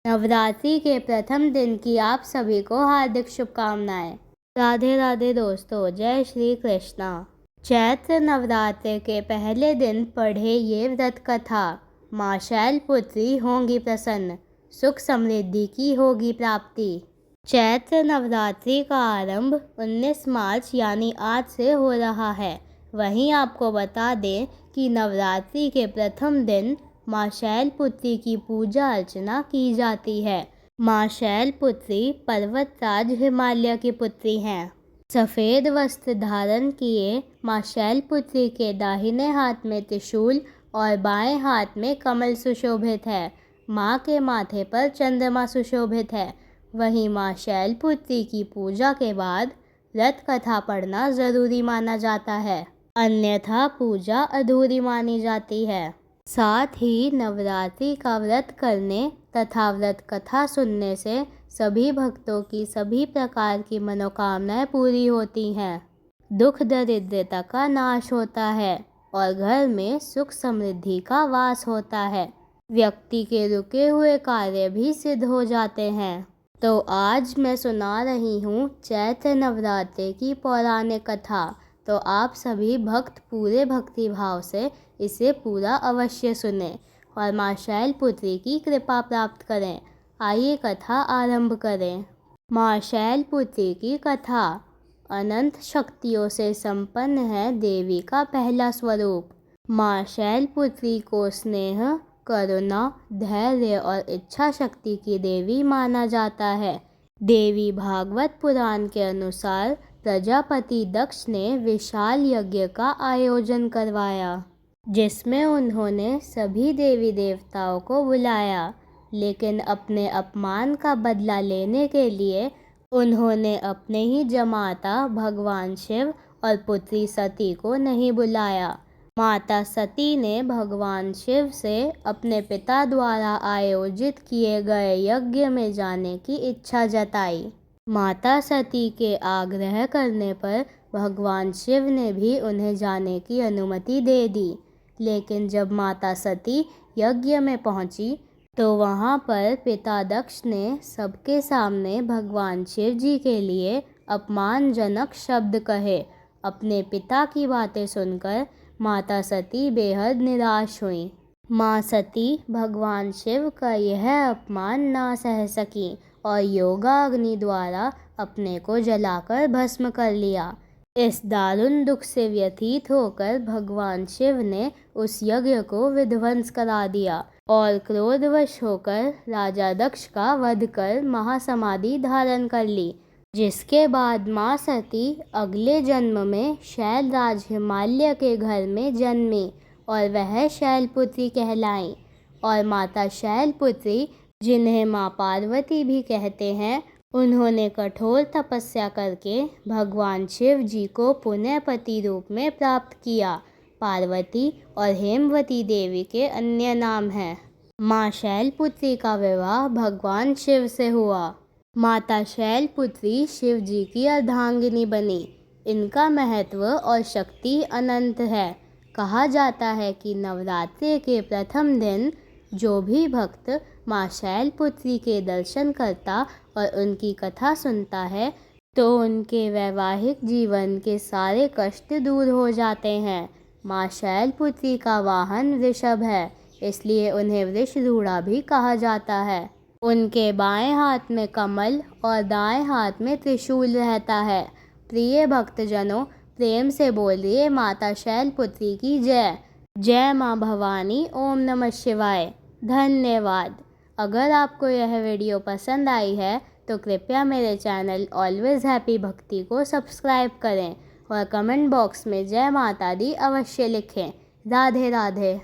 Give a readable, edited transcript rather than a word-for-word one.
नवरात्रि के प्रथम दिन की आप सभी को हार्दिक शुभकामनाएं। राधे राधे दोस्तों, जय श्री कृष्णा। चैत्र नवरात्र के पहले दिन पढ़े ये व्रत कथा। माँ शैलपुत्री होंगी प्रसन्न, सुख समृद्धि की होगी प्राप्ति। चैत्र नवरात्रि का आरंभ 19 मार्च यानी आज से हो रहा है। वहीं आपको बता दें कि नवरात्रि के प्रथम दिन माँ शैलपुत्री की पूजा अर्चना की जाती है। माँ शैलपुत्री पर्वतराज हिमालय की पुत्री हैं। सफ़ेद वस्त्र धारण किए माँ शैलपुत्री के दाहिने हाथ में त्रिशूल और बाएं हाथ में कमल सुशोभित है। माँ के माथे पर चंद्रमा सुशोभित है। वहीं माँ शैलपुत्री की पूजा के बाद व्रत कथा पढ़ना ज़रूरी माना जाता है, अन्यथा पूजा अधूरी मानी जाती है। साथ ही नवरात्रि का व्रत करने तथा व्रत कथा सुनने से सभी भक्तों की सभी प्रकार की मनोकामनाएं पूरी होती हैं, दुख दरिद्रता का नाश होता है और घर में सुख समृद्धि का वास होता है। व्यक्ति के रुके हुए कार्य भी सिद्ध हो जाते हैं। तो आज मैं सुना रही हूँ चैत्र नवरात्रि की पौराणिक कथा। तो आप सभी भक्त पूरे भक्ति भाव से इसे पूरा अवश्य सुने और माँ शैलपुत्री की कृपा प्राप्त करें। आइए कथा आरंभ करें। माँ शैलपुत्री की कथा। अनंत शक्तियों से संपन्न है देवी का पहला स्वरूप। माँ शैलपुत्री को स्नेह, करुणा, धैर्य और इच्छा शक्ति की देवी माना जाता है। देवी भागवत पुराण के अनुसार प्रजापति दक्ष ने विशाल यज्ञ का आयोजन करवाया, जिसमें उन्होंने सभी देवी देवताओं को बुलाया, लेकिन अपने अपमान का बदला लेने के लिए उन्होंने अपने ही जमाता भगवान शिव और पुत्री सती को नहीं बुलाया। माता सती ने भगवान शिव से अपने पिता द्वारा आयोजित किए गए यज्ञ में जाने की इच्छा जताई। माता सती के आग्रह करने पर भगवान शिव ने भी उन्हें जाने की अनुमति दे दी, लेकिन जब माता सती यज्ञ में पहुंची तो वहां पर पिता दक्ष ने सबके सामने भगवान शिव जी के लिए अपमानजनक शब्द कहे। अपने पिता की बातें सुनकर माता सती बेहद निराश हुई। माँ सती भगवान शिव का यह अपमान ना सह सकी और योगाग्नि द्वारा अपने को जलाकर भस्म कर लिया। इस दारुण दुख से व्यथित होकर भगवान शिव ने उस यज्ञ को विध्वंस करा दिया और क्रोधवश होकर राजा दक्ष का वध कर महासमाधि धारण कर ली, जिसके बाद माँ सती अगले जन्म में शैलराज हिमालय के घर में जन्मी और वह शैलपुत्री कहलाई। और माता शैलपुत्री, जिन्हें माँ पार्वती भी कहते हैं, उन्होंने कठोर तपस्या करके भगवान शिव जी को पुनः पति रूप में प्राप्त किया। पार्वती और हेमवती देवी के अन्य नाम हैं। माँ शैलपुत्री का विवाह भगवान शिव से हुआ। माता शैलपुत्री शिव जी की अर्धांगिनी बनी। इनका महत्व और शक्ति अनंत है। कहा जाता है कि नवरात्रि के प्रथम दिन जो भी भक्त माँ शैलपुत्री के दर्शन करता और उनकी कथा सुनता है तो उनके वैवाहिक जीवन के सारे कष्ट दूर हो जाते हैं। माँ शैलपुत्री का वाहन वृषभ है, इसलिए उन्हें वृषरूढ़ा भी कहा जाता है। उनके बाएं हाथ में कमल और दाएं हाथ में त्रिशूल रहता है। प्रिय भक्तजनों, प्रेम से बोलिए माता शैलपुत्री की जय। जय माँ भवानी। ओम नमः शिवाय। धन्यवाद। अगर आपको यह वीडियो पसंद आई है तो कृपया मेरे चैनल ऑलवेज हैप्पी भक्ति को सब्सक्राइब करें और कमेंट बॉक्स में जय माता दी अवश्य लिखें। राधे राधे।